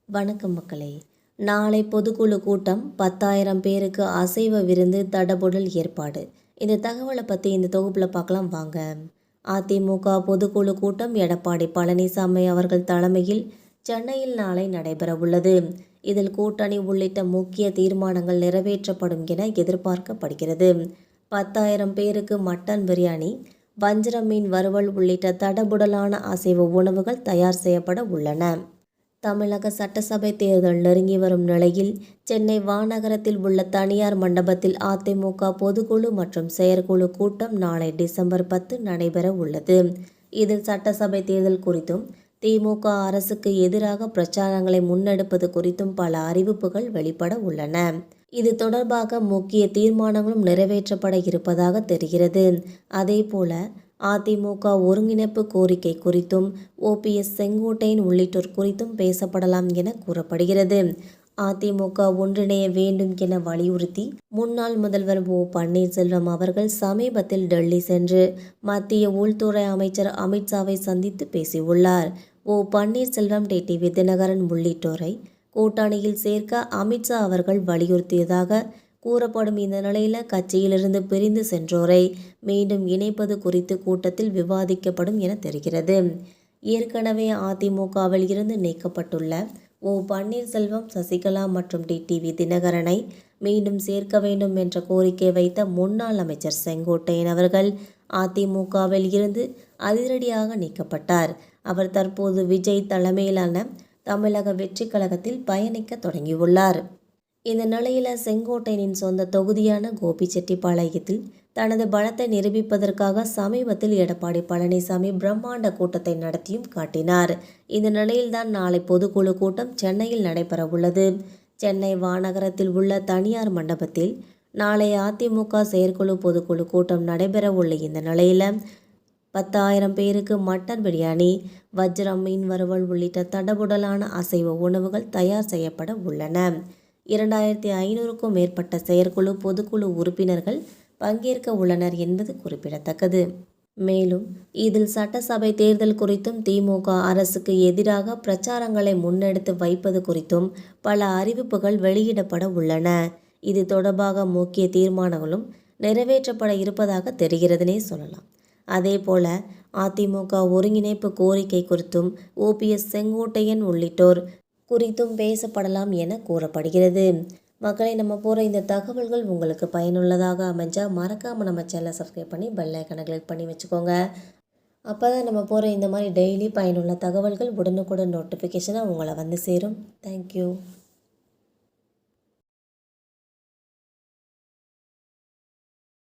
வணக்கம் மக்களே. நாளை பொதுக்குழு கூட்டம், 10,000 பேருக்கு அசைவ விருந்து தடபுடல் ஏற்பாடு. இந்த தகவலை பற்றி இந்த தொகுப்பில் பார்க்கலாம் வாங்க. அதிமுக பொதுக்குழு கூட்டம் எடப்பாடி பழனிசாமி அவர்கள் தலைமையில் சென்னையில் நாளை நடைபெற உள்ளது. இதில் கூட்டணி உள்ளிட்ட முக்கிய தீர்மானங்கள் நிறைவேற்றப்படும் என எதிர்பார்க்கப்படுகிறது. 10,000 பேருக்கு மட்டன் பிரியாணி, வஞ்சர மீன் வறுவல் உள்ளிட்ட தடபுடலான அசைவ உணவுகள் தயார் செய்யப்பட உள்ளன. தமிழக சட்டசபை தேர்தல் நெருங்கி வரும் நிலையில் சென்னை வானகரத்தில் உள்ள தனியார் மண்டபத்தில் அதிமுக பொதுக்குழு மற்றும் செயற்குழு கூட்டம் நாளை டிசம்பர் 10 நடைபெற உள்ளது. இதில் சட்டசபை தேர்தல் குறித்தும் திமுக அரசுக்கு எதிராக பிரச்சாரங்களை முன்னெடுப்பது குறித்தும் பல அறிவிப்புகள் வெளிப்பட உள்ளன. இது தொடர்பாக முக்கிய தீர்மானங்களும் நிறைவேற்றப்பட இருப்பதாக தெரிகிறது. அதேபோல அதிமுக ஒருங்கிணைப்பு கோரிக்கை குறித்தும் ஓபிஎஸ், செங்கோட்டையன் உள்ளிட்டோர் குறித்தும் பேசப்படலாம் என கூறப்படுகிறது. அதிமுக ஒன்றிணைய வேண்டும் என வலியுறுத்தி முன்னாள் முதல்வர் ஓ பன்னீர்செல்வம் அவர்கள் சமீபத்தில் டெல்லி சென்று மத்திய உள்துறை அமைச்சர் அமித்ஷாவை சந்தித்து பேசியுள்ளார். ஓ பன்னீர்செல்வம், டிடிவி தினகரன் உள்ளிட்டோரை கூட்டணியில் சேர்க்க அமித்ஷா அவர்கள் வலியுறுத்தியதாக கூறப்படும். இந்த நிலையில் கட்சியிலிருந்து பிரிந்து சென்றோரை மீண்டும் இணைப்பது குறித்து கூட்டத்தில் விவாதிக்கப்படும் என தெரிகிறது. ஏற்கனவே அதிமுகவில் இருந்து நீக்கப்பட்டுள்ள ஓ பன்னீர்செல்வம், சசிகலா மற்றும் டிடிவி தினகரனை மீண்டும் சேர்க்க வேண்டும் என்ற கோரிக்கை வைத்த முன்னாள் அமைச்சர் செங்கோட்டையன் அவர்கள் அதிமுகவில் இருந்து அதிரடியாக நீக்கப்பட்டார். அவர் தற்போது விஜய் தலைமையிலான தமிழக வெற்றி கழகத்தில் பயணிக்க தொடங்கியுள்ளார். இந்த நிலையில் செங்கோட்டையனின் சொந்த தொகுதியான கோபிச்செட்டிப்பாளையத்தில் தனது பலத்தை நிரூபிப்பதற்காக சமீபத்தில் எடப்பாடி பழனிசாமி பிரம்மாண்ட கூட்டத்தை நடத்தியும் காட்டினார். இந்த நிலையில்தான் நாளை பொதுக்குழு கூட்டம் சென்னையில் நடைபெற உள்ளது. சென்னை வானகரத்தில் உள்ள தனியார் மண்டபத்தில் நாளை அதிமுக செயற்குழு பொதுக்குழு கூட்டம் நடைபெற உள்ள இந்த நிலையில் 10,000 பேருக்கு மட்டன் பிரியாணி, வஜ்ரம் மீன் வறுவல் உள்ளிட்ட தடபுடலான அசைவ உணவுகள் தயார் செய்யப்பட உள்ளன. 2,500க்கும் மேற்பட்ட செயற்குழு பொதுக்குழு உறுப்பினர்கள் பங்கேற்க உள்ளனர் என்பது குறிப்பிடத்தக்கது. மேலும் இதில் சட்டசபை தேர்தல் குறித்தும் திமுக அரசுக்கு எதிராக பிரச்சாரங்களை முன்னெடுத்து வைப்பது குறித்தும் பல அறிவிப்புகள் வெளியிடப்பட உள்ளன. இது தொடர்பாக முக்கிய தீர்மானங்களும் நிறைவேற்றப்பட இருப்பதாக தெரிகிறதுனே சொல்லலாம். அதேபோல அதிமுக ஒருங்கிணைப்பு கோரிக்கை குறித்தும் ஓபிஎஸ், செங்கோட்டையன் உள்ளிட்டோர் குறித்தும் பேசப்படலாம் என கூறப்படுகிறது. மக்களை, நம்ம போகிற இந்த தகவல்கள் உங்களுக்கு பயனுள்ளதாக அமைஞ்சால் மறக்காமல் நம்ம சேனலை சப்ஸ்கிரைப் பண்ணி பெல் ஐகானை கிளிக் பண்ணி வச்சுக்கோங்க. அப்போ தான் நம்ம போகிற இந்த மாதிரி டெய்லி பயனுள்ள தகவல்கள் உடனுக்குடன் நோட்டிஃபிகேஷனாக உங்களை வந்து சேரும். தேங்க்யூ.